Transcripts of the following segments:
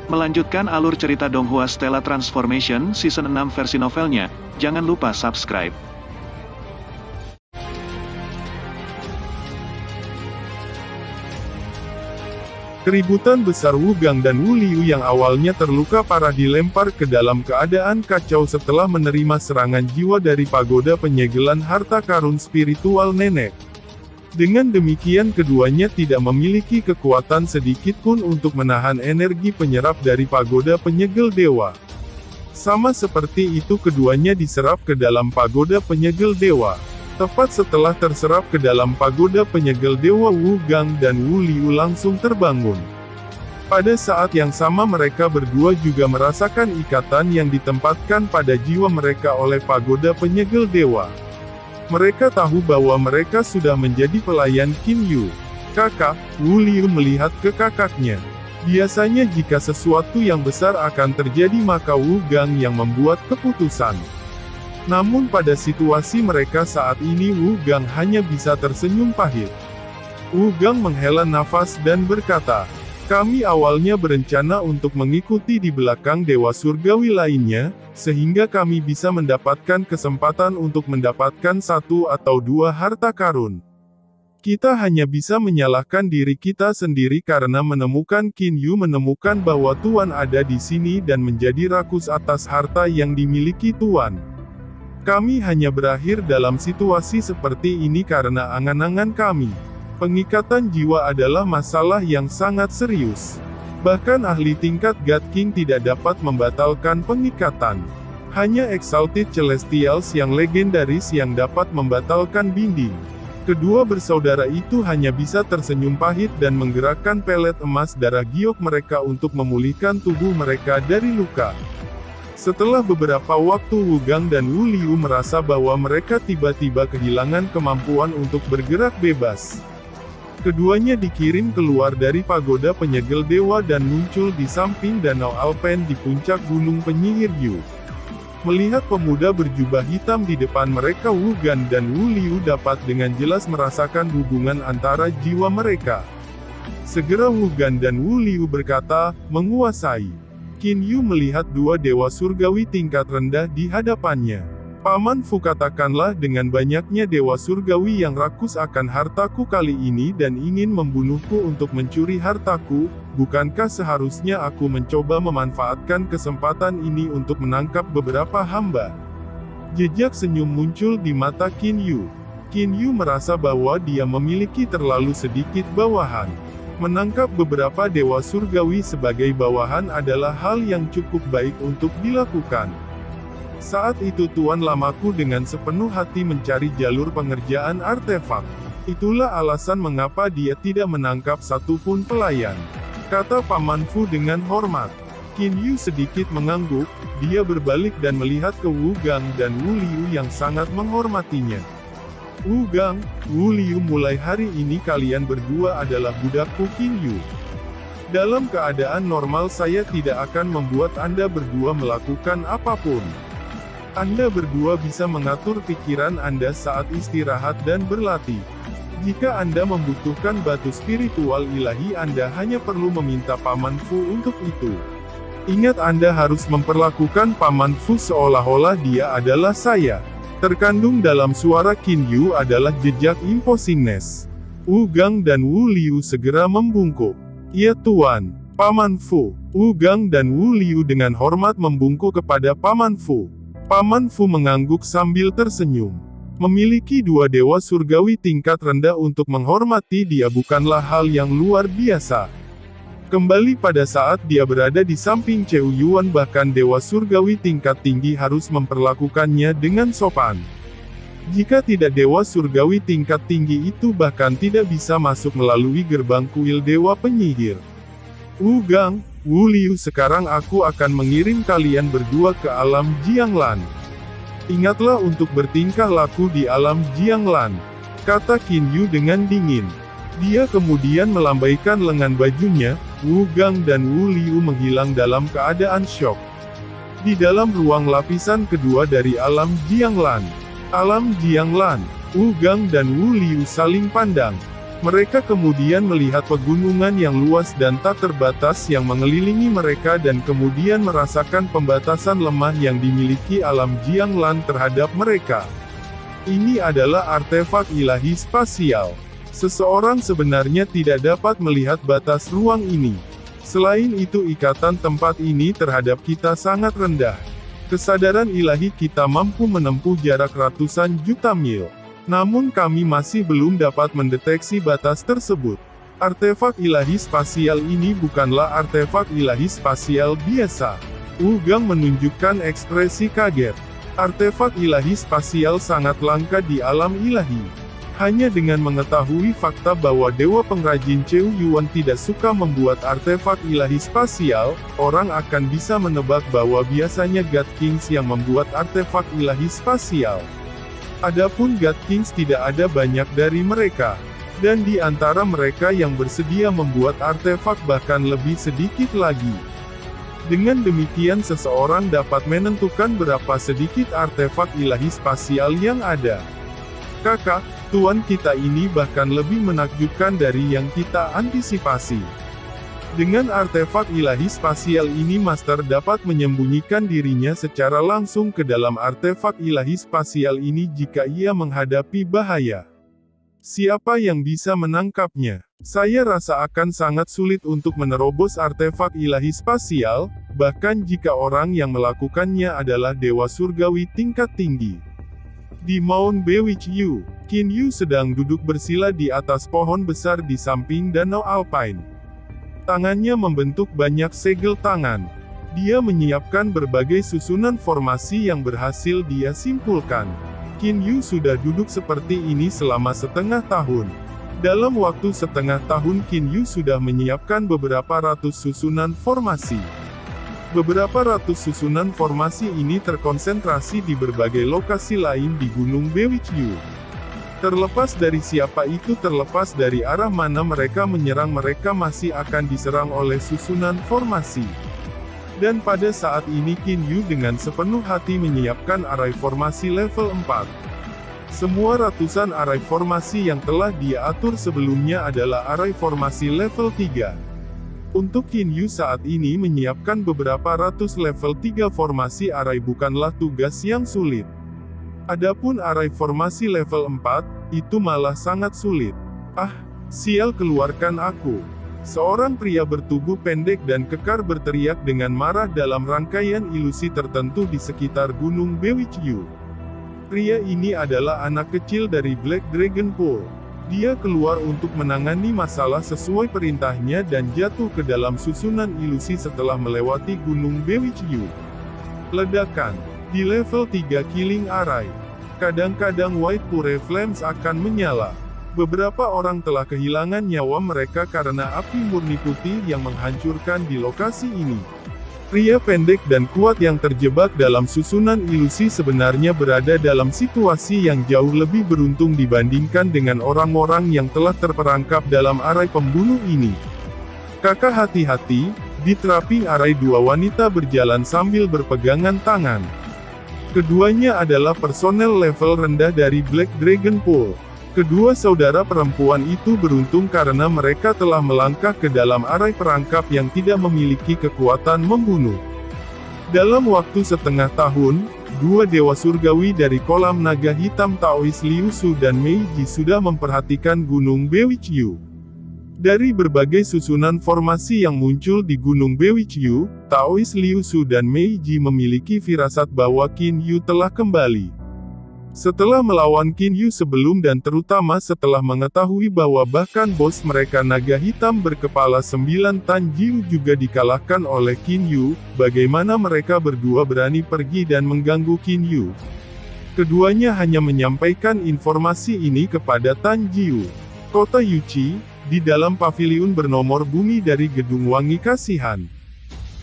Melanjutkan alur cerita Donghua Stella Transformation Season 6 versi novelnya, jangan lupa subscribe. Keributan besar Wu Gang dan Wu Liu yang awalnya terluka parah dilempar ke dalam keadaan kacau setelah menerima serangan jiwa dari pagoda penyegelan harta karun spiritual nenek. Dengan demikian keduanya tidak memiliki kekuatan sedikit pun untuk menahan energi penyerap dari pagoda penyegel dewa. Sama seperti itu keduanya diserap ke dalam pagoda penyegel dewa. Tepat setelah terserap ke dalam pagoda penyegel dewa, Wu Gang dan Wu Liu langsung terbangun. Pada saat yang sama mereka berdua juga merasakan ikatan yang ditempatkan pada jiwa mereka oleh pagoda penyegel dewa. Mereka tahu bahwa mereka sudah menjadi pelayan Qin Yu. Kakak, Wu Liu melihat ke kakaknya. Biasanya jika sesuatu yang besar akan terjadi maka Wu Gang yang membuat keputusan. Namun pada situasi mereka saat ini Wu Gang hanya bisa tersenyum pahit. Wu Gang menghela nafas dan berkata, "Kami awalnya berencana untuk mengikuti di belakang Dewa Surgawi lainnya, sehingga kami bisa mendapatkan kesempatan untuk mendapatkan satu atau dua harta karun. Kita hanya bisa menyalahkan diri kita sendiri karena menemukan Qin Yu menemukan bahwa Tuan ada di sini dan menjadi rakus atas harta yang dimiliki Tuan. Kami hanya berakhir dalam situasi seperti ini karena angan-angan kami. Pengikatan jiwa adalah masalah yang sangat serius. Bahkan ahli tingkat God King tidak dapat membatalkan pengikatan. Hanya Exalted Celestials yang legendaris yang dapat membatalkan binding." Kedua bersaudara itu hanya bisa tersenyum pahit dan menggerakkan pelet emas darah giok mereka untuk memulihkan tubuh mereka dari luka. Setelah beberapa waktu Wu Gang dan Wu Liu merasa bahwa mereka tiba-tiba kehilangan kemampuan untuk bergerak bebas. Keduanya dikirim keluar dari pagoda penyegel dewa dan muncul di samping danau Alpen di puncak gunung penyihir Yu. Melihat pemuda berjubah hitam di depan mereka, Wu Gang dan Wu Liu dapat dengan jelas merasakan hubungan antara jiwa mereka. Segera Wu Gang dan Wu Liu berkata, "Menguasai." Qin Yu melihat dua dewa surgawi tingkat rendah di hadapannya. "Paman Fu, katakanlah dengan banyaknya dewa surgawi yang rakus akan hartaku kali ini dan ingin membunuhku untuk mencuri hartaku, bukankah seharusnya aku mencoba memanfaatkan kesempatan ini untuk menangkap beberapa hamba?" Jejak senyum muncul di mata Qin Yu. Qin Yu merasa bahwa dia memiliki terlalu sedikit bawahan. Menangkap beberapa dewa surgawi sebagai bawahan adalah hal yang cukup baik untuk dilakukan. Saat itu Tuan Lamaku dengan sepenuh hati mencari jalur pengerjaan artefak. Itulah alasan mengapa dia tidak menangkap satupun pelayan, kata Paman Fu dengan hormat. Qin Yu sedikit mengangguk, dia berbalik dan melihat ke Wu Gang dan Wu Liu yang sangat menghormatinya. "Wu Gang, Wu Liu, mulai hari ini kalian berdua adalah budakku Qin Yu. Dalam keadaan normal saya tidak akan membuat Anda berdua melakukan apapun. Anda berdua bisa mengatur pikiran Anda saat istirahat dan berlatih. Jika Anda membutuhkan batu spiritual ilahi Anda hanya perlu meminta Paman Fu untuk itu. Ingat Anda harus memperlakukan Paman Fu seolah-olah dia adalah saya." Terkandung dalam suara Qin Yu adalah jejak imposingness. Wu Gang dan Wu Liu segera membungkuk. "Ya Tuan, Paman Fu." Wu Gang dan Wu Liu dengan hormat membungkuk kepada Paman Fu. Paman Fu mengangguk sambil tersenyum. Memiliki dua dewa surgawi tingkat rendah untuk menghormati dia bukanlah hal yang luar biasa. Kembali pada saat dia berada di samping Cheu Yuan, bahkan dewa surgawi tingkat tinggi harus memperlakukannya dengan sopan. Jika tidak, dewa surgawi tingkat tinggi itu bahkan tidak bisa masuk melalui gerbang kuil dewa penyihir. "Wu Gang, Wu Liu, sekarang aku akan mengirim kalian berdua ke alam Jianglan. Ingatlah untuk bertingkah laku di alam Jianglan," kata Qin Yu dengan dingin. Dia kemudian melambaikan lengan bajunya. Wu Gang dan Wu Liu menghilang dalam keadaan syok. Di dalam ruang lapisan kedua dari alam Jianglan. Alam Jianglan. Wu Gang dan Wu Liu saling pandang. Mereka kemudian melihat pegunungan yang luas dan tak terbatas yang mengelilingi mereka dan kemudian merasakan pembatasan lemah yang dimiliki alam Jianglan terhadap mereka. Ini adalah artefak ilahi spasial. Seseorang sebenarnya tidak dapat melihat batas ruang ini. Selain itu ikatan tempat ini terhadap kita sangat rendah. Kesadaran ilahi kita mampu menempuh jarak ratusan juta mil. Namun kami masih belum dapat mendeteksi batas tersebut. Artefak ilahi spasial ini bukanlah artefak ilahi spasial biasa. Wu Gang menunjukkan ekspresi kaget. Artefak ilahi spasial sangat langka di alam ilahi. Hanya dengan mengetahui fakta bahwa Dewa Pengrajin Cheu Yuan tidak suka membuat artefak ilahi spasial, orang akan bisa menebak bahwa biasanya God Kings yang membuat artefak ilahi spasial. Adapun God Kings tidak ada banyak dari mereka. Dan di antara mereka yang bersedia membuat artefak bahkan lebih sedikit lagi. Dengan demikian seseorang dapat menentukan berapa sedikit artefak ilahi spasial yang ada. Kakak, tuan kita ini bahkan lebih menakjubkan dari yang kita antisipasi. Dengan artefak ilahi spasial ini Master dapat menyembunyikan dirinya secara langsung ke dalam artefak ilahi spasial ini jika ia menghadapi bahaya. Siapa yang bisa menangkapnya? Saya rasa akan sangat sulit untuk menerobos artefak ilahi spasial, bahkan jika orang yang melakukannya adalah Dewa Surgawi tingkat tinggi. Di Mount Bewichyu, Qin Yu sedang duduk bersila di atas pohon besar di samping danau Alpine. Tangannya membentuk banyak segel tangan. Dia menyiapkan berbagai susunan formasi yang berhasil dia simpulkan. Qin Yu sudah duduk seperti ini selama setengah tahun. Dalam waktu setengah tahun Qin Yu sudah menyiapkan beberapa ratus susunan formasi. Beberapa ratus susunan formasi ini terkonsentrasi di berbagai lokasi lain di Gunung Bewichyu. Terlepas dari siapa itu, terlepas dari arah mana mereka menyerang, mereka masih akan diserang oleh susunan formasi. Dan pada saat ini Qin Yu dengan sepenuh hati menyiapkan arai formasi level 4. Semua ratusan arai formasi yang telah dia atur sebelumnya adalah arai formasi level 3. Untuk Qin Yu saat ini menyiapkan beberapa ratus level 3 formasi arai bukanlah tugas yang sulit. Adapun arai formasi level 4, itu malah sangat sulit. Ah, sial, keluarkan aku. Seorang pria bertubuh pendek dan kekar berteriak dengan marah dalam rangkaian ilusi tertentu di sekitar Gunung Bewichyu. Pria ini adalah anak kecil dari Black Dragon Pool. Dia keluar untuk menangani masalah sesuai perintahnya dan jatuh ke dalam susunan ilusi setelah melewati Gunung Bewichyu. Ledakan. Di level 3 Killing Arai. Kadang-kadang White Pure Flames akan menyala. Beberapa orang telah kehilangan nyawa mereka karena api murni putih yang menghancurkan di lokasi ini. Pria pendek dan kuat yang terjebak dalam susunan ilusi sebenarnya berada dalam situasi yang jauh lebih beruntung dibandingkan dengan orang-orang yang telah terperangkap dalam arai pembunuh ini. Kakak, hati-hati. Di terapi arai dua wanita berjalan sambil berpegangan tangan. Keduanya adalah personel level rendah dari Black Dragon Pool. Kedua saudara perempuan itu beruntung karena mereka telah melangkah ke dalam arai perangkap yang tidak memiliki kekuatan membunuh. Dalam waktu setengah tahun, dua dewa surgawi dari kolam naga hitam Taois Liu Su dan Mei Ji sudah memperhatikan Gunung Bewichyu. Dari berbagai susunan formasi yang muncul di Gunung Bewichyu, Taois Liu Su dan Mei Ji memiliki firasat bahwa Qin Yu telah kembali. Setelah melawan Qin Yu sebelum dan terutama setelah mengetahui bahwa bahkan bos mereka naga hitam berkepala 9 Tan Jiu juga dikalahkan oleh Qin Yu, bagaimana mereka berdua berani pergi dan mengganggu Qin Yu? Keduanya hanya menyampaikan informasi ini kepada Tan Jiu. Kota Yuchi, di dalam paviliun bernomor bumi dari Gedung Wangi Kasihan.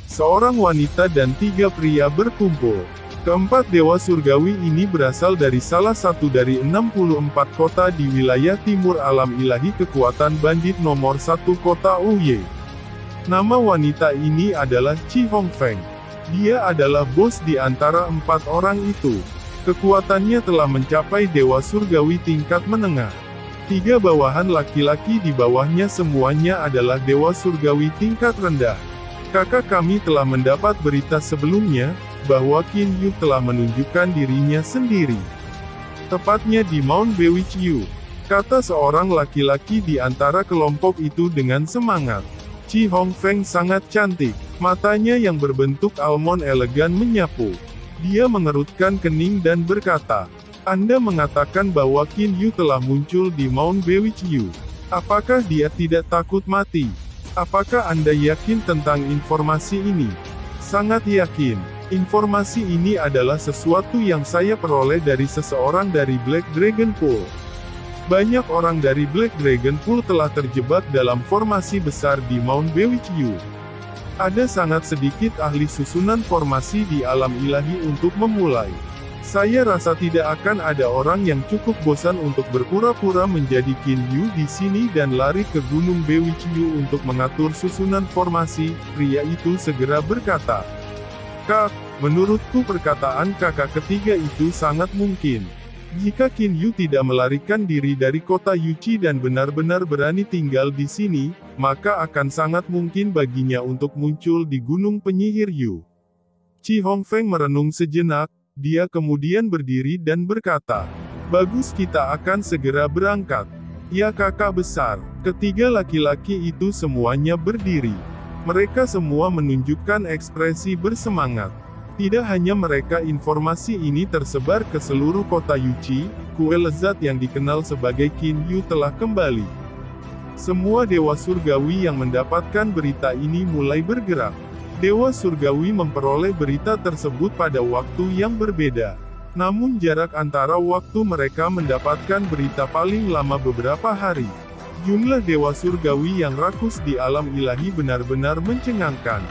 Seorang wanita dan 3 pria berkumpul. Keempat dewa surgawi ini berasal dari salah satu dari 64 kota di wilayah timur alam ilahi kekuatan bandit nomor 1 kota Ouye. Nama wanita ini adalah Chi Hongfeng. Dia adalah bos di antara 4 orang itu. Kekuatannya telah mencapai dewa surgawi tingkat menengah. 3 bawahan laki-laki di bawahnya semuanya adalah dewa surgawi tingkat rendah. Kakak kami telah mendapat berita sebelumnya, bahwa Qin Yu telah menunjukkan dirinya sendiri. Tepatnya di Mount Bewitch-Yu, kata seorang laki-laki di antara kelompok itu dengan semangat. Chi Hongfeng sangat cantik, matanya yang berbentuk almond elegan menyapu. Dia mengerutkan kening dan berkata, Anda mengatakan bahwa Qin Yu telah muncul di Mount Bewitch-Yu. Apakah dia tidak takut mati? Apakah Anda yakin tentang informasi ini? Sangat yakin. Informasi ini adalah sesuatu yang saya peroleh dari seseorang dari Black Dragon Pool. Banyak orang dari Black Dragon Pool telah terjebak dalam formasi besar di Mount Bewitch-Yu. Ada sangat sedikit ahli susunan formasi di alam ilahi untuk memulai. Saya rasa tidak akan ada orang yang cukup bosan untuk berpura-pura menjadi Qin Yu di sini dan lari ke Gunung Bewitch-Yu untuk mengatur susunan formasi, pria itu segera berkata. Kak, menurutku perkataan kakak ketiga itu sangat mungkin. Jika Qin Yu tidak melarikan diri dari kota Yuqi dan benar-benar berani tinggal di sini, maka akan sangat mungkin baginya untuk muncul di Gunung Penyihir Yu. Chi Hongfeng merenung sejenak. Dia kemudian berdiri dan berkata, Bagus, kita akan segera berangkat. Ya kakak besar. Ketiga laki-laki itu semuanya berdiri. Mereka semua menunjukkan ekspresi bersemangat. Tidak hanya mereka, informasi ini tersebar ke seluruh kota Yuqi, kue lezat yang dikenal sebagai Qin Yu telah kembali. Semua dewa surgawi yang mendapatkan berita ini mulai bergerak. Dewa surgawi memperoleh berita tersebut pada waktu yang berbeda. Namun jarak antara waktu mereka mendapatkan berita paling lama beberapa hari. Jumlah dewa surgawi yang rakus di alam ilahi benar-benar mencengangkan.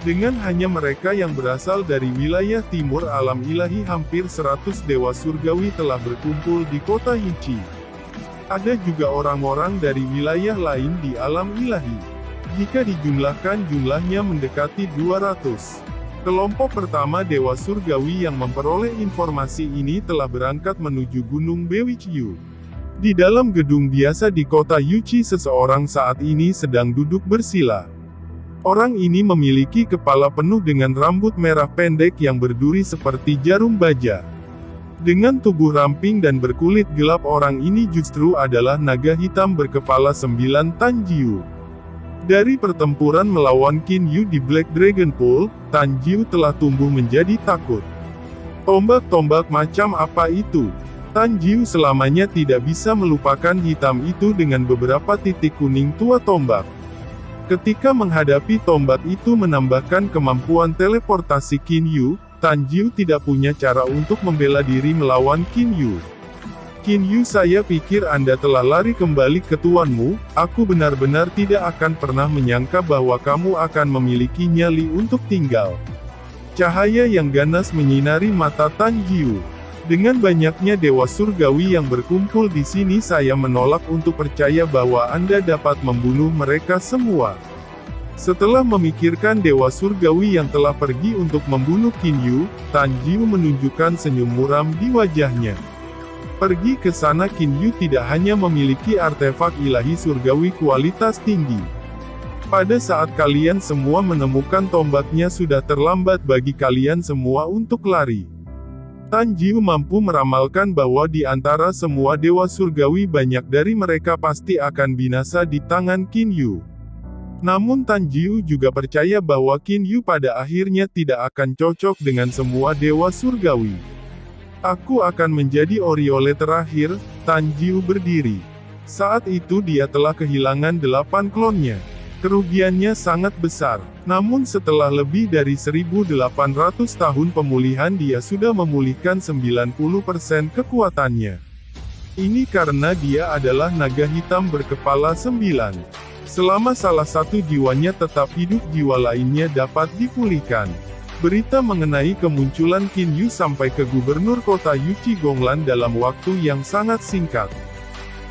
Dengan hanya mereka yang berasal dari wilayah timur alam ilahi, hampir 100 dewa surgawi telah berkumpul di kota Yuqi. Ada juga orang-orang dari wilayah lain di alam ilahi. Jika dijumlahkan jumlahnya mendekati 200. Kelompok pertama dewa surgawi yang memperoleh informasi ini telah berangkat menuju Gunung Bewitch-Yu. Di dalam gedung biasa di kota Yuqi, seseorang saat ini sedang duduk bersila. Orang ini memiliki kepala penuh dengan rambut merah pendek yang berduri seperti jarum baja. Dengan tubuh ramping dan berkulit gelap, orang ini justru adalah naga hitam berkepala 9 Tan Jiu. Dari pertempuran melawan Qin Yu di Black Dragon Pool, Tan Jiu telah tumbuh menjadi takut. Tombak-tombak macam apa itu? Tan Jiu selamanya tidak bisa melupakan hitam itu dengan beberapa titik kuning tua tombak. Ketika menghadapi tombak itu menambahkan kemampuan teleportasi Qin Yu, Tan Jiu tidak punya cara untuk membela diri melawan Qin Yu. Qin Yu, saya pikir Anda telah lari kembali ke tuanmu. Aku benar-benar tidak akan pernah menyangka bahwa kamu akan memiliki nyali untuk tinggal. Cahaya yang ganas menyinari mata Tan Jiu. Dengan banyaknya dewa surgawi yang berkumpul di sini, saya menolak untuk percaya bahwa Anda dapat membunuh mereka semua. Setelah memikirkan dewa surgawi yang telah pergi untuk membunuh Qin Yu, Tan Jiu menunjukkan senyum muram di wajahnya. Pergi ke sana. Qin Yu tidak hanya memiliki artefak ilahi surgawi kualitas tinggi. Pada saat kalian semua menemukan tombaknya, sudah terlambat bagi kalian semua untuk lari. Tan Jiu mampu meramalkan bahwa di antara semua dewa surgawi, banyak dari mereka pasti akan binasa di tangan Qin Yu. Namun Tan Jiu juga percaya bahwa Qin Yu pada akhirnya tidak akan cocok dengan semua dewa surgawi. Aku akan menjadi Oriole terakhir. Tan Jiu berdiri. Saat itu dia telah kehilangan 8 klonnya. Kerugiannya sangat besar. Namun setelah lebih dari 1800 tahun pemulihan, dia sudah memulihkan 90% kekuatannya. Ini karena dia adalah naga hitam berkepala 9. Selama salah satu jiwanya tetap hidup, jiwa lainnya dapat dipulihkan. Berita mengenai kemunculan Qin Yu sampai ke gubernur kota Yuqi Gonglan dalam waktu yang sangat singkat.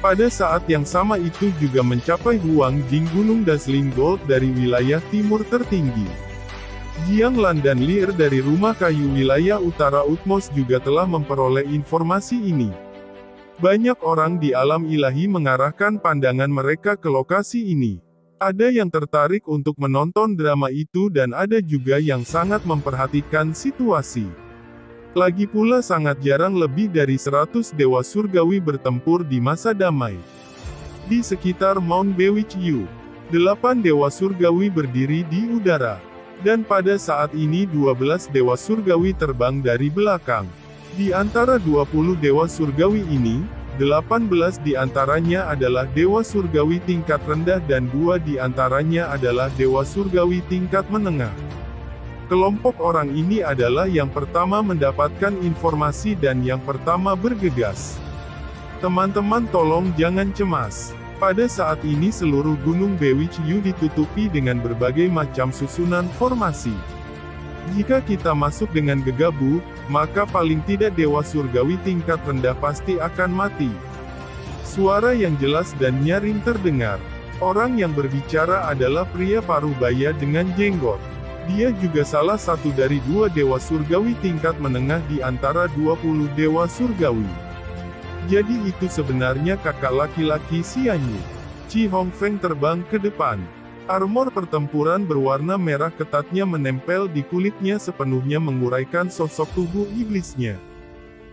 Pada saat yang sama itu juga mencapai Huang Jing, Gunung Dazzling Gold dari wilayah timur tertinggi. Jiang Lan dan Lier dari rumah kayu wilayah utara Utmos juga telah memperoleh informasi ini. Banyak orang di alam ilahi mengarahkan pandangan mereka ke lokasi ini. Ada yang tertarik untuk menonton drama itu dan ada juga yang sangat memperhatikan situasi. Lagi pula sangat jarang lebih dari 100 dewa surgawi bertempur di masa damai. Di sekitar Mount Bewitchew, 8 dewa surgawi berdiri di udara. Dan pada saat ini 12 dewa surgawi terbang dari belakang. Di antara 20 dewa surgawi ini, 18 di antaranya adalah dewa surgawi tingkat rendah dan 2 di antaranya adalah dewa surgawi tingkat menengah. Kelompok orang ini adalah yang pertama mendapatkan informasi dan yang pertama bergegas. Teman-teman tolong jangan cemas. Pada saat ini seluruh gunung Bewitchew ditutupi dengan berbagai macam susunan formasi. Jika kita masuk dengan gegabah, maka paling tidak dewa surgawi tingkat rendah pasti akan mati. Suara yang jelas dan nyaring terdengar. Orang yang berbicara adalah pria parubaya dengan jenggot. Dia juga salah satu dari 2 dewa surgawi tingkat menengah di antara 20 dewa surgawi. Jadi itu sebenarnya kakak laki-laki Xianyu. Chi Hongfeng terbang ke depan. Armor pertempuran berwarna merah ketatnya menempel di kulitnya sepenuhnya menguraikan sosok tubuh iblisnya.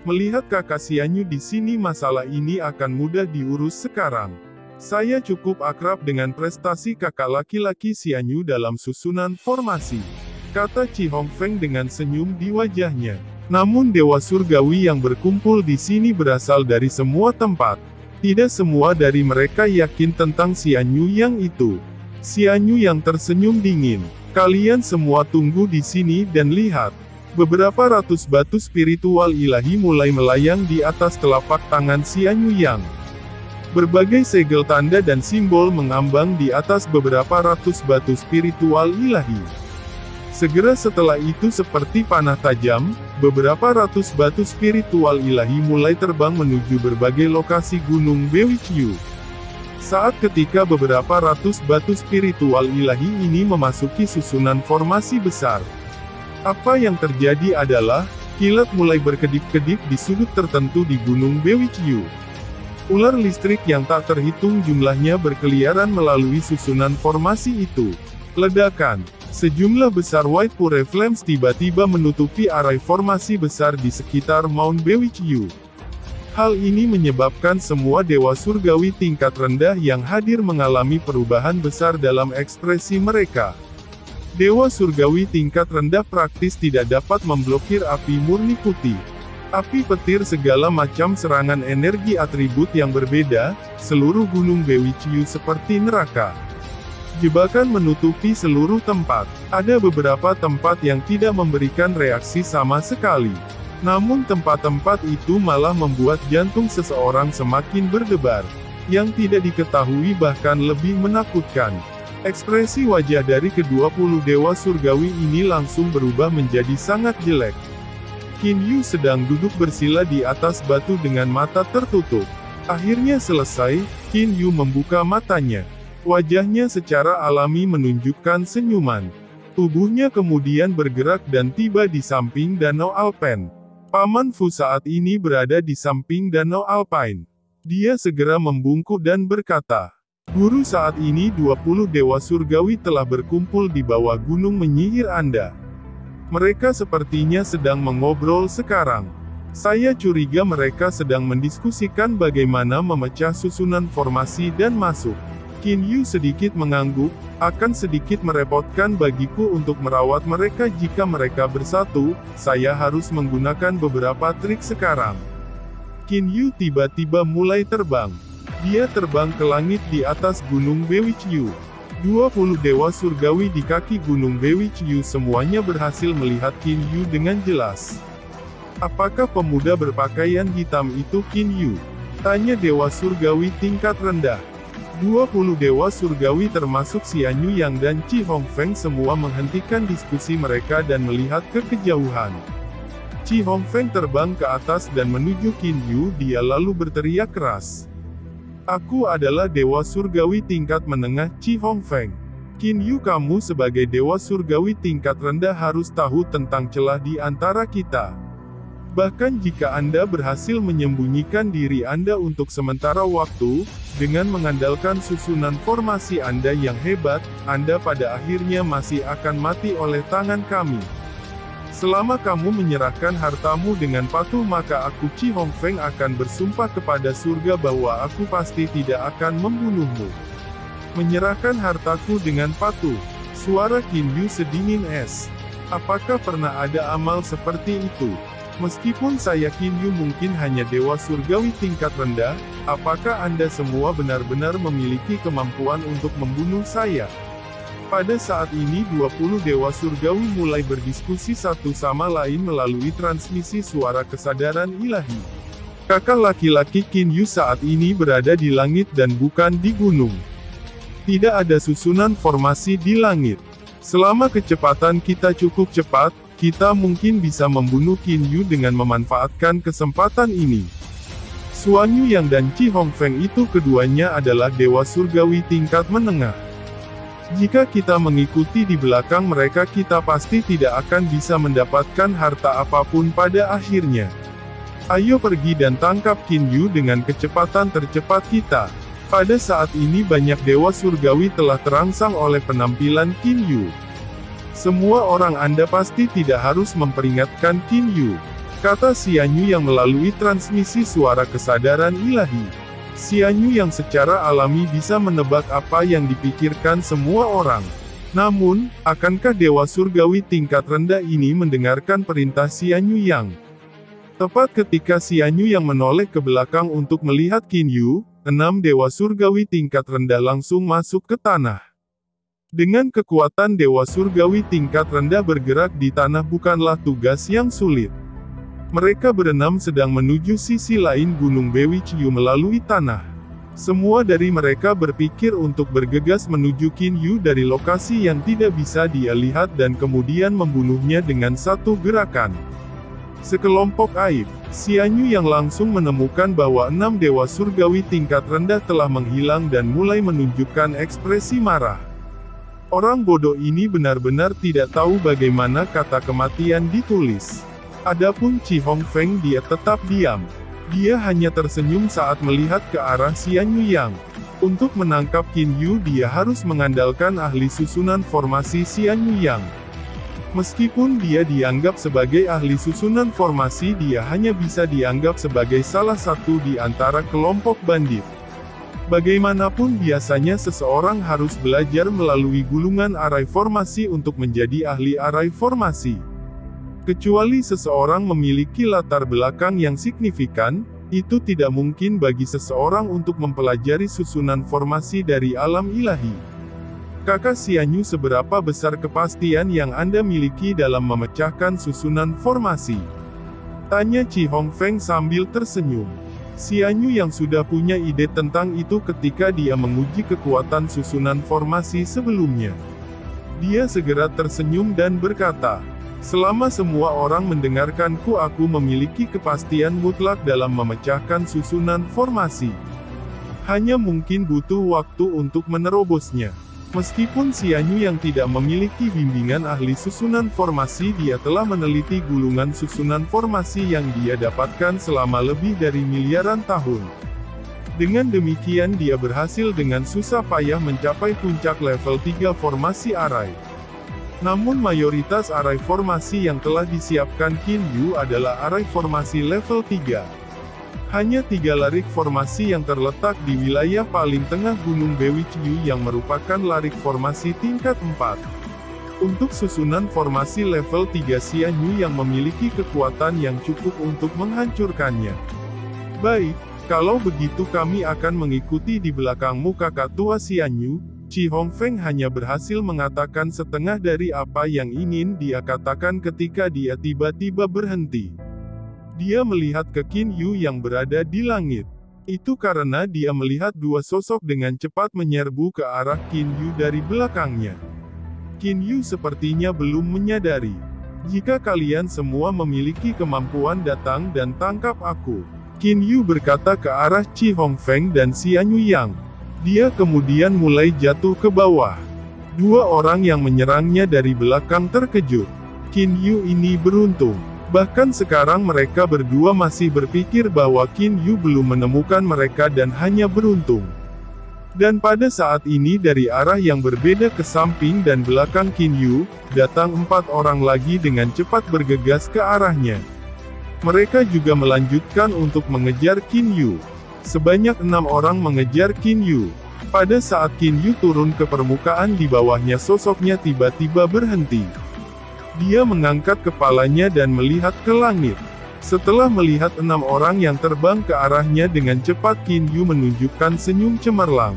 Melihat kakak Xianyu di sini masalah ini akan mudah diurus sekarang. Saya cukup akrab dengan prestasi kakak laki-laki Xianyu dalam susunan formasi, kata Chi Hongfeng dengan senyum di wajahnya. Namun dewa surgawi yang berkumpul di sini berasal dari semua tempat. Tidak semua dari mereka yakin tentang Xianyu yang itu. Xianyu yang tersenyum dingin. Kalian semua tunggu di sini dan lihat. Beberapa ratus batu spiritual ilahi mulai melayang di atas telapak tangan Xianyu yang. Berbagai segel tanda dan simbol mengambang di atas beberapa ratus batu spiritual ilahi. Segera setelah itu seperti panah tajam, beberapa ratus batu spiritual ilahi mulai terbang menuju berbagai lokasi gunung Bewitchew. Saat ketika beberapa ratus batu spiritual ilahi ini memasuki susunan formasi besar. Apa yang terjadi adalah, kilat mulai berkedip-kedip di sudut tertentu di gunung Bewitchew. Ular listrik yang tak terhitung jumlahnya berkeliaran melalui susunan formasi itu. Ledakan. Sejumlah besar White Pure Flames tiba-tiba menutupi arai formasi besar di sekitar Mount Bewitchew. Hal ini menyebabkan semua dewa surgawi tingkat rendah yang hadir mengalami perubahan besar dalam ekspresi mereka. Dewa surgawi tingkat rendah praktis tidak dapat memblokir api murni putih. Api petir segala macam serangan energi atribut yang berbeda, seluruh gunung Bewitchew seperti neraka. Jebakan menutupi seluruh tempat. Ada beberapa tempat yang tidak memberikan reaksi sama sekali. Namun tempat-tempat itu malah membuat jantung seseorang semakin berdebar. Yang tidak diketahui bahkan lebih menakutkan. Ekspresi wajah dari ke-20 dewa surgawi ini langsung berubah menjadi sangat jelek. Qin Yu sedang duduk bersila di atas batu dengan mata tertutup. Akhirnya selesai, Qin Yu membuka matanya. Wajahnya secara alami menunjukkan senyuman. Tubuhnya kemudian bergerak dan tiba di samping Danau Alpine. Paman Fu saat ini berada di samping Danau Alpine. Dia segera membungkuk dan berkata, "Guru, saat ini 20 dewa surgawi telah berkumpul di bawah gunung menyihir Anda. Mereka sepertinya sedang mengobrol sekarang. Saya curiga mereka sedang mendiskusikan bagaimana memecah susunan formasi dan masuk." Qin Yu sedikit mengangguk, akan sedikit merepotkan bagiku untuk merawat mereka jika mereka bersatu, saya harus menggunakan beberapa trik sekarang. Qin Yu tiba-tiba mulai terbang. Dia terbang ke langit di atas gunung Bewitchew. 20 dewa surgawi di kaki gunung Bewitchew semuanya berhasil melihat Qin Yu dengan jelas. Apakah pemuda berpakaian hitam itu Qin Yu? Tanya dewa surgawi tingkat rendah. 20 dewa surgawi termasuk Xianyu Yang dan Chi Hongfeng semua menghentikan diskusi mereka dan melihat ke kejauhan. Chi Hongfeng terbang ke atas dan menuju Qin Yu, dia lalu berteriak keras. "Aku adalah dewa surgawi tingkat menengah Chi Hongfeng. Qin Yu, kamu sebagai dewa surgawi tingkat rendah harus tahu tentang celah di antara kita. Bahkan jika Anda berhasil menyembunyikan diri Anda untuk sementara waktu, dengan mengandalkan susunan formasi Anda yang hebat, Anda pada akhirnya masih akan mati oleh tangan kami. Selama kamu menyerahkan hartamu dengan patuh, maka aku Chi Hongfeng akan bersumpah kepada surga bahwa aku pasti tidak akan membunuhmu. Menyerahkan hartaku dengan patuh. Suara Qin Yu sedingin es. Apakah pernah ada amal seperti itu? Meskipun saya Qin Yu mungkin hanya dewa surgawi tingkat rendah, apakah Anda semua benar-benar memiliki kemampuan untuk membunuh saya? Pada saat ini 20 dewa surgawi mulai berdiskusi satu sama lain melalui transmisi suara kesadaran ilahi. Kakak laki-laki Qin Yu saat ini berada di langit dan bukan di gunung. Tidak ada susunan formasi di langit. Selama kecepatan kita cukup cepat, kita mungkin bisa membunuh Qin Yu dengan memanfaatkan kesempatan ini. Xuan Yuyang dan Chi Hongfeng itu keduanya adalah dewa surgawi tingkat menengah. Jika kita mengikuti di belakang mereka, kita pasti tidak akan bisa mendapatkan harta apapun pada akhirnya. Ayo pergi dan tangkap Qin Yu dengan kecepatan tercepat kita. Pada saat ini banyak dewa surgawi telah terangsang oleh penampilan Qin Yu. Semua orang Anda pasti tidak harus memperingatkan Qin Yu, kata Xian Yu yang melalui transmisi suara kesadaran ilahi. Xian Yu yang secara alami bisa menebak apa yang dipikirkan semua orang. Namun, akankah dewa surgawi tingkat rendah ini mendengarkan perintah Xian Yu yang? Tepat ketika Xian Yu yang menoleh ke belakang untuk melihat Qin Yu, 6 dewa surgawi tingkat rendah langsung masuk ke tanah. Dengan kekuatan dewa surgawi tingkat rendah bergerak di tanah bukanlah tugas yang sulit. Mereka berenam sedang menuju sisi lain Gunung Bewi Chiu melalui tanah. Semua dari mereka berpikir untuk bergegas menuju Qin Yu dari lokasi yang tidak bisa dia lihat dan kemudian membunuhnya dengan satu gerakan. Sekelompok aib, Xian Yu yang langsung menemukan bahwa 6 dewa surgawi tingkat rendah telah menghilang dan mulai menunjukkan ekspresi marah. Orang bodoh ini benar-benar tidak tahu bagaimana kata kematian ditulis. Adapun Chi Hongfeng dia tetap diam. Dia hanya tersenyum saat melihat ke arah Xian Yu yang. Untuk menangkap Qin Yu dia harus mengandalkan ahli susunan formasi Xian Yu yang. Meskipun dia dianggap sebagai ahli susunan formasi, dia hanya bisa dianggap sebagai salah satu di antara kelompok bandit. Bagaimanapun biasanya seseorang harus belajar melalui gulungan arai formasi untuk menjadi ahli arai formasi. Kecuali seseorang memiliki latar belakang yang signifikan, itu tidak mungkin bagi seseorang untuk mempelajari susunan formasi dari alam ilahi. Kakak Xian Yu, seberapa besar kepastian yang Anda miliki dalam memecahkan susunan formasi? Tanya Chi Hongfeng sambil tersenyum. Xian Yu yang sudah punya ide tentang itu ketika dia menguji kekuatan susunan formasi sebelumnya. Dia segera tersenyum dan berkata, selama semua orang mendengarkanku, aku memiliki kepastian mutlak dalam memecahkan susunan formasi. Hanya mungkin butuh waktu untuk menerobosnya. Meskipun Xian Yu yang tidak memiliki bimbingan ahli susunan formasi, dia telah meneliti gulungan susunan formasi yang dia dapatkan selama lebih dari miliaran tahun. Dengan demikian dia berhasil dengan susah payah mencapai puncak level 3 formasi arai. Namun mayoritas arai formasi yang telah disiapkan Qin Yu adalah arai formasi level 3. Hanya 3 larik formasi yang terletak di wilayah paling tengah Gunung Bewi Chiu yang merupakan larik formasi tingkat 4. Untuk susunan formasi level 3, Xian Yu yang memiliki kekuatan yang cukup untuk menghancurkannya. Baik, kalau begitu kami akan mengikuti di belakangmu, kakak tua Xian Yu. Chi Hongfeng hanya berhasil mengatakan setengah dari apa yang ingin dia katakan ketika dia tiba-tiba berhenti. Dia melihat ke Qin Yu yang berada di langit. Itu karena dia melihat dua sosok dengan cepat menyerbu ke arah Qin Yu dari belakangnya. Qin Yu sepertinya belum menyadari. Jika kalian semua memiliki kemampuan, datang dan tangkap aku. Qin Yu berkata ke arah Chi Hongfeng dan Xian Yu yang. Dia kemudian mulai jatuh ke bawah. Dua orang yang menyerangnya dari belakang terkejut. Qin Yu ini beruntung. Bahkan sekarang mereka berdua masih berpikir bahwa Qin Yu belum menemukan mereka dan hanya beruntung. Dan pada saat ini dari arah yang berbeda ke samping dan belakang Qin Yu, datang 4 orang lagi dengan cepat bergegas ke arahnya. Mereka juga melanjutkan untuk mengejar Qin Yu. Sebanyak 6 orang mengejar Qin Yu. Pada saat Qin Yu turun ke permukaan di bawahnya sosoknya tiba-tiba berhenti. Dia mengangkat kepalanya dan melihat ke langit. Setelah melihat 6 orang yang terbang ke arahnya dengan cepat, Qin Yu menunjukkan senyum cemerlang.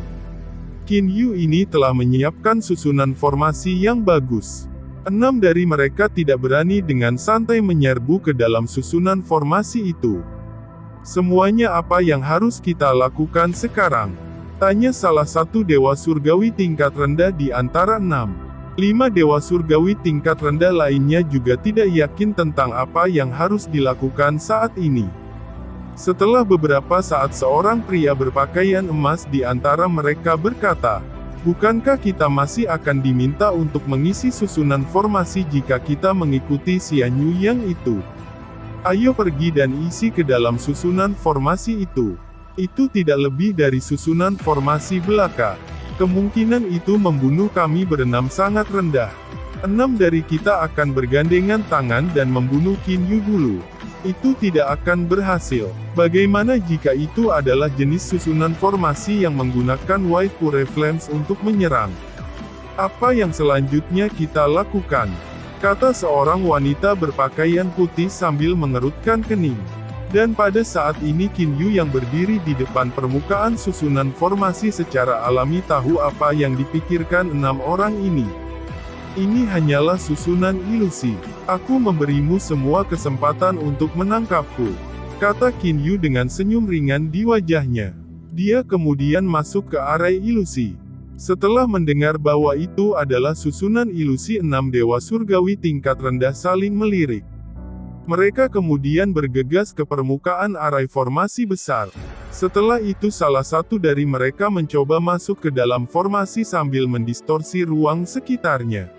Qin Yu ini telah menyiapkan susunan formasi yang bagus. 6 dari mereka tidak berani dengan santai menyerbu ke dalam susunan formasi itu. Semuanya apa yang harus kita lakukan sekarang? Tanya salah satu dewa surgawi tingkat rendah di antara 6. 5 dewa surgawi tingkat rendah lainnya juga tidak yakin tentang apa yang harus dilakukan saat ini. Setelah beberapa saat seorang pria berpakaian emas di antara mereka berkata, "Bukankah kita masih akan diminta untuk mengisi susunan formasi jika kita mengikuti Xian Yu yang itu? Ayo pergi dan isi ke dalam susunan formasi itu. Itu tidak lebih dari susunan formasi belaka. Kemungkinan itu membunuh kami berenam sangat rendah. 6 dari kita akan bergandengan tangan dan membunuh Qin Yu dulu. Itu tidak akan berhasil. Bagaimana jika itu adalah jenis susunan formasi yang menggunakan White Pure Flames untuk menyerang? Apa yang selanjutnya kita lakukan?" kata seorang wanita berpakaian putih sambil mengerutkan kening. Dan pada saat ini Qin Yu yang berdiri di depan permukaan susunan formasi secara alami tahu apa yang dipikirkan 6 orang ini. "Ini hanyalah susunan ilusi. Aku memberimu semua kesempatan untuk menangkapku," kata Qin Yu dengan senyum ringan di wajahnya. Dia kemudian masuk ke area ilusi. Setelah mendengar bahwa itu adalah susunan ilusi, 6 dewa surgawi tingkat rendah saling melirik. Mereka kemudian bergegas ke permukaan area formasi besar. Setelah itu salah satu dari mereka mencoba masuk ke dalam formasi sambil mendistorsi ruang sekitarnya.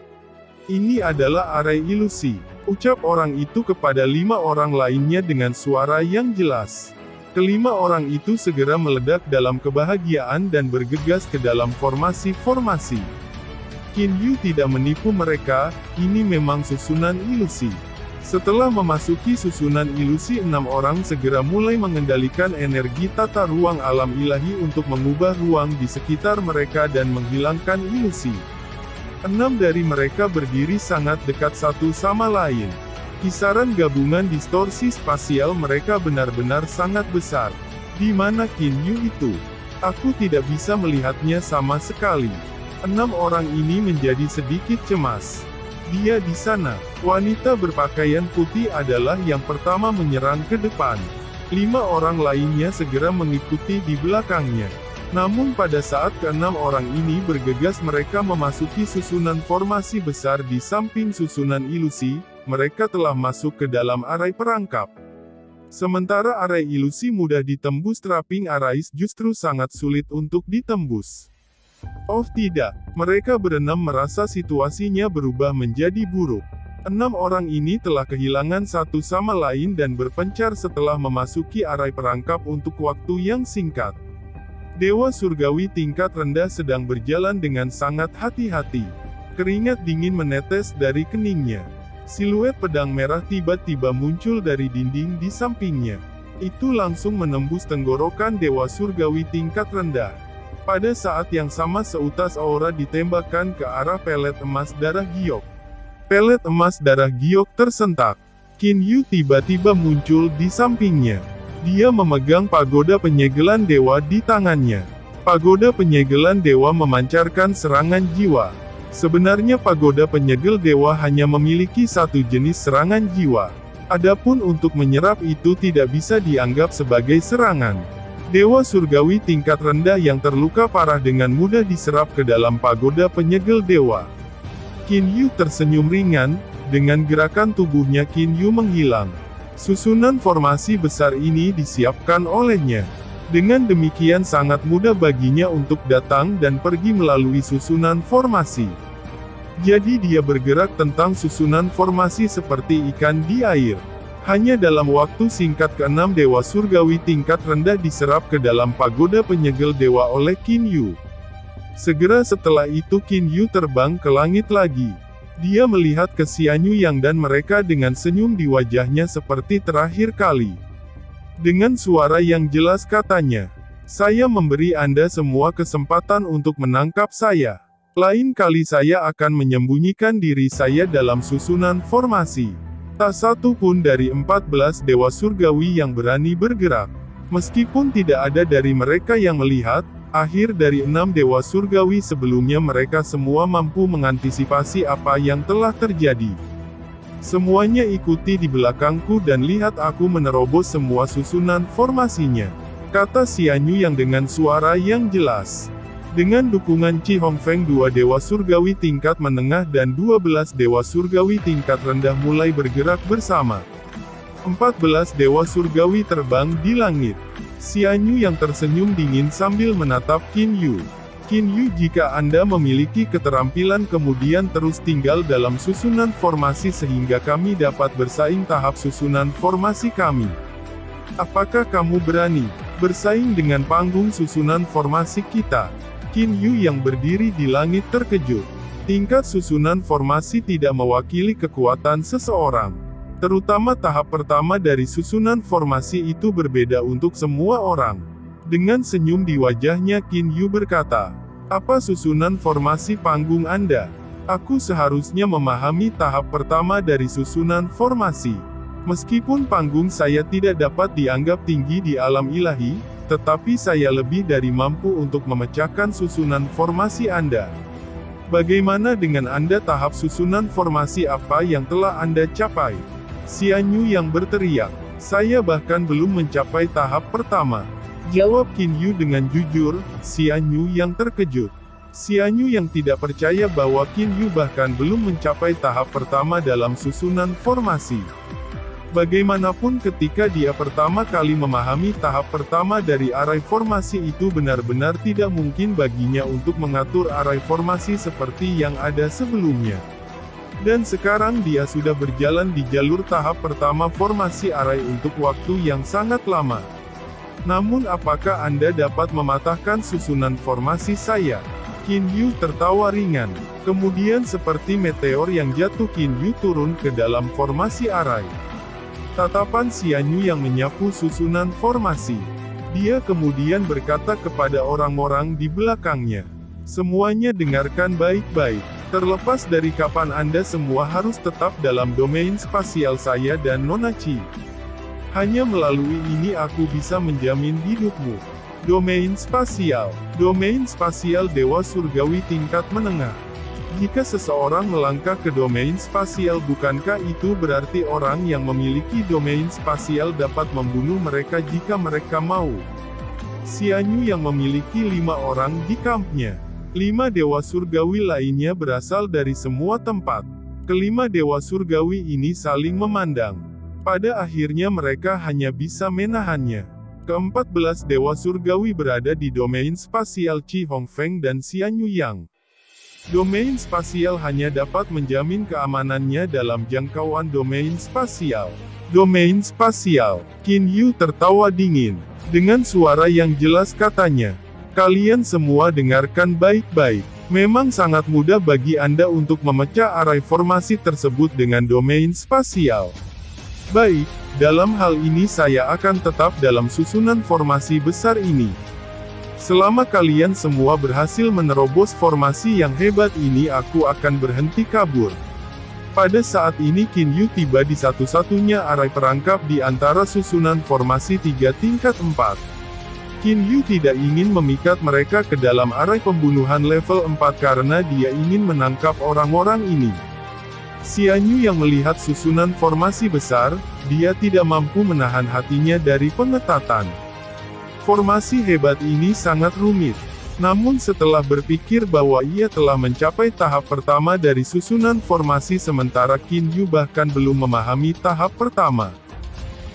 "Ini adalah area ilusi," ucap orang itu kepada 5 orang lainnya dengan suara yang jelas. Kelima orang itu segera meledak dalam kebahagiaan dan bergegas ke dalam formasi-formasi. Qin Yu tidak menipu mereka, ini memang susunan ilusi. Setelah memasuki susunan ilusi, 6 orang segera mulai mengendalikan energi tata ruang alam ilahi untuk mengubah ruang di sekitar mereka dan menghilangkan ilusi. 6 dari mereka berdiri sangat dekat satu sama lain. Kisaran gabungan distorsi spasial mereka benar-benar sangat besar. Di mana Qin Yu itu? Aku tidak bisa melihatnya sama sekali. 6 orang ini menjadi sedikit cemas. Dia di sana. Wanita berpakaian putih adalah yang pertama menyerang ke depan. 5 orang lainnya segera mengikuti di belakangnya. Namun pada saat ke-6 orang ini bergegas mereka memasuki susunan formasi besar di samping susunan ilusi, mereka telah masuk ke dalam area perangkap. Sementara area ilusi mudah ditembus, trapping areas justru sangat sulit untuk ditembus. Oh tidak, mereka berenam merasa situasinya berubah menjadi buruk. 6 orang ini telah kehilangan satu sama lain dan berpencar setelah memasuki area perangkap untuk waktu yang singkat. Dewa surgawi tingkat rendah sedang berjalan dengan sangat hati-hati. Keringat dingin menetes dari keningnya. Siluet pedang merah tiba-tiba muncul dari dinding di sampingnya. Itu langsung menembus tenggorokan dewa surgawi tingkat rendah. Pada saat yang sama seutas aura ditembakkan ke arah pelet emas darah giok. Pelet emas darah giok tersentak. Qin Yu tiba-tiba muncul di sampingnya. Dia memegang pagoda penyegelan dewa di tangannya. Pagoda penyegelan dewa memancarkan serangan jiwa. Sebenarnya pagoda penyegel dewa hanya memiliki satu jenis serangan jiwa. Adapun untuk menyerap itu tidak bisa dianggap sebagai serangan. Dewa surgawi tingkat rendah yang terluka parah dengan mudah diserap ke dalam pagoda penyegel dewa. Qin Yu tersenyum ringan, dengan gerakan tubuhnya Qin Yu menghilang. Susunan formasi besar ini disiapkan olehnya. Dengan demikian sangat mudah baginya untuk datang dan pergi melalui susunan formasi. Jadi dia bergerak tentang susunan formasi seperti ikan di air. Hanya dalam waktu singkat ke-6 Dewa Surgawi tingkat rendah diserap ke dalam pagoda penyegel dewa oleh Qin Yu. Segera setelah itu Qin Yu terbang ke langit lagi. Dia melihat ke Xian Yuyan dan mereka dengan senyum di wajahnya seperti terakhir kali. Dengan suara yang jelas katanya, "Saya memberi Anda semua kesempatan untuk menangkap saya. Lain kali saya akan menyembunyikan diri saya dalam susunan formasi." Tak satu pun dari 14 Dewa Surgawi yang berani bergerak. Meskipun tidak ada dari mereka yang melihat, akhir dari 6 Dewa Surgawi sebelumnya mereka semua mampu mengantisipasi apa yang telah terjadi. "Semuanya ikuti di belakangku dan lihat aku menerobos semua susunan formasinya," kata Xian Yuyan dengan suara yang jelas. Dengan dukungan Chi Hongfeng, 2 Dewa Surgawi tingkat menengah dan 12 Dewa Surgawi tingkat rendah mulai bergerak bersama. 14 Dewa Surgawi terbang di langit. Xian Yuyan tersenyum dingin sambil menatap Qin Yu. "Qin Yu, jika Anda memiliki keterampilan kemudian terus tinggal dalam susunan formasi sehingga kami dapat bersaing tahap susunan formasi kami. Apakah kamu berani bersaing dengan panggung susunan formasi kita?" Qin Yu yang berdiri di langit terkejut. Tingkat susunan formasi tidak mewakili kekuatan seseorang. Terutama tahap pertama dari susunan formasi itu berbeda untuk semua orang. Dengan senyum di wajahnya Qin Yu berkata, "Apa susunan formasi panggung Anda? Aku seharusnya memahami tahap pertama dari susunan formasi. Meskipun panggung saya tidak dapat dianggap tinggi di alam ilahi, tetapi saya lebih dari mampu untuk memecahkan susunan formasi Anda. Bagaimana dengan Anda? Tahap susunan formasi apa yang telah Anda capai?" Xian Yu yang berteriak, "Saya bahkan belum mencapai tahap pertama," jawab Qin Yu dengan jujur. Xian Yu yang terkejut. Xian Yu yang tidak percaya bahwa Qin Yu bahkan belum mencapai tahap pertama dalam susunan formasi. Bagaimanapun ketika dia pertama kali memahami tahap pertama dari arai formasi itu benar-benar tidak mungkin baginya untuk mengatur arai formasi seperti yang ada sebelumnya. Dan sekarang dia sudah berjalan di jalur tahap pertama formasi arai untuk waktu yang sangat lama. "Namun apakah Anda dapat mematahkan susunan formasi saya?" Qin Yu tertawa ringan. Kemudian seperti meteor yang jatuh Qin Yu turun ke dalam formasi arai. Tatapan Xian Yu yang menyapu susunan formasi. Dia kemudian berkata kepada orang-orang di belakangnya, "Semuanya dengarkan baik-baik. Terlepas dari kapan Anda semua harus tetap dalam domain spasial saya dan Nona Qi. Hanya melalui ini aku bisa menjamin hidupmu." Domain spasial. Domain spasial Dewa Surgawi tingkat menengah. Jika seseorang melangkah ke domain spasial, bukankah itu berarti orang yang memiliki domain spasial dapat membunuh mereka jika mereka mau? Xian Yu yang memiliki 5 orang di kampnya. 5 Dewa Surgawi lainnya berasal dari semua tempat. Kelima Dewa Surgawi ini saling memandang. Pada akhirnya mereka hanya bisa menahannya. Ke-14 Dewa Surgawi berada di domain spasial Chi Hongfeng dan Xian Yuyan. Domain spasial hanya dapat menjamin keamanannya dalam jangkauan domain spasial. Domain spasial. Qin Yu tertawa dingin. Dengan suara yang jelas katanya, "Kalian semua dengarkan baik-baik. Memang sangat mudah bagi Anda untuk memecah arai formasi tersebut dengan domain spasial. Baik, dalam hal ini saya akan tetap dalam susunan formasi besar ini. Selama kalian semua berhasil menerobos formasi yang hebat ini, aku akan berhenti kabur." Pada saat ini Qin Yu tiba di satu-satunya arai perangkap di antara susunan formasi 3 tingkat 4. Qin Yu tidak ingin memikat mereka ke dalam arai pembunuhan level 4 karena dia ingin menangkap orang-orang ini. Xian Yu yang melihat susunan formasi besar, dia tidak mampu menahan hatinya dari pengetatan. Formasi hebat ini sangat rumit. Namun setelah berpikir bahwa ia telah mencapai tahap pertama dari susunan formasi sementara Qin Yu bahkan belum memahami tahap pertama,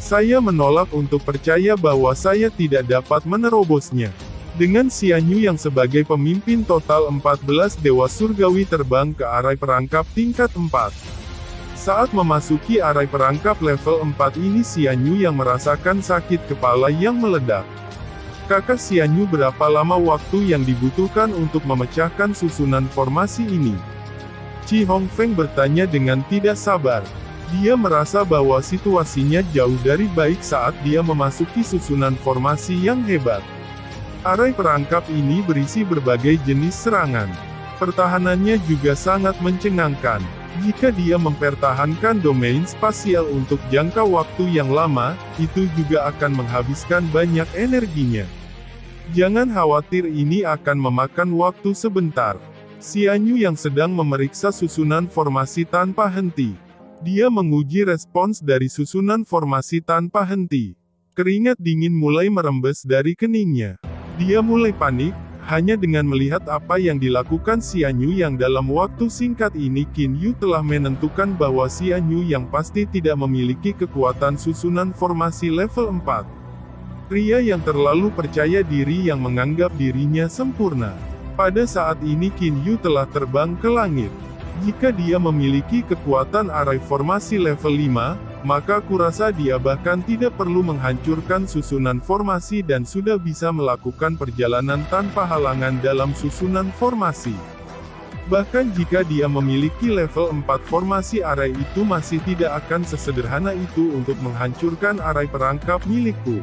saya menolak untuk percaya bahwa saya tidak dapat menerobosnya. Dengan Xian Yu yang sebagai pemimpin total 14 Dewa Surgawi terbang ke arai perangkap tingkat 4. Saat memasuki arai perangkap level 4 ini Xian Yu yang merasakan sakit kepala yang meledak. Kakak Xian Yu, berapa lama waktu yang dibutuhkan untuk memecahkan susunan formasi ini? Chi Hongfeng bertanya dengan tidak sabar. Dia merasa bahwa situasinya jauh dari baik saat dia memasuki susunan formasi yang hebat. Arai perangkap ini berisi berbagai jenis serangan. Pertahanannya juga sangat mencengangkan. Jika dia mempertahankan domain spasial untuk jangka waktu yang lama, itu juga akan menghabiskan banyak energinya. Jangan khawatir, ini akan memakan waktu sebentar. Xian Yu yang sedang memeriksa susunan formasi tanpa henti. Dia menguji respons dari susunan formasi tanpa henti. Keringat dingin mulai merembes dari keningnya. Dia mulai panik. Hanya dengan melihat apa yang dilakukan Xian Yu yang dalam waktu singkat ini, Qin Yu telah menentukan bahwa Xian Yu yang pasti tidak memiliki kekuatan susunan formasi level 4. Pria yang terlalu percaya diri yang menganggap dirinya sempurna. Pada saat ini Qin Yu telah terbang ke langit. Jika dia memiliki kekuatan arai formasi level 5, maka kurasa dia bahkan tidak perlu menghancurkan susunan formasi dan sudah bisa melakukan perjalanan tanpa halangan dalam susunan formasi. Bahkan jika dia memiliki level 4 formasi arai itu masih tidak akan sesederhana itu untuk menghancurkan arai perangkap milikku.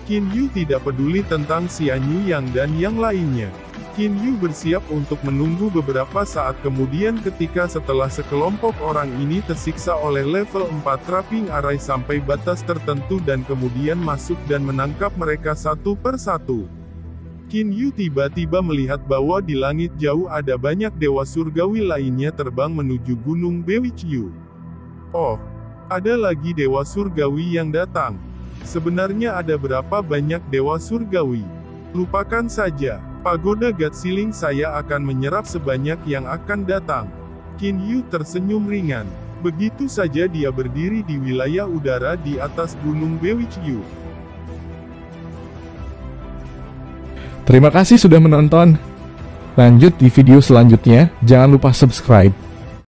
Qin Yu tidak peduli tentang Xian Yu yang dan yang lainnya. Qin Yu bersiap untuk menunggu beberapa saat kemudian ketika setelah sekelompok orang ini tersiksa oleh level 4 trapping arai sampai batas tertentu dan kemudian masuk dan menangkap mereka satu per satu. Qin Yu tiba-tiba melihat bahwa di langit jauh ada banyak dewa surgawi lainnya terbang menuju Gunung Bewichyu. Oh, ada lagi dewa surgawi yang datang. Sebenarnya ada berapa banyak dewa surgawi? Lupakan saja. Pagoda God Ceiling saya akan menyerap sebanyak yang akan datang. Qin Yu tersenyum ringan. Begitu saja dia berdiri di wilayah udara di atas Gunung Bewichyu. Terima kasih sudah menonton. Lanjut di video selanjutnya, jangan lupa subscribe.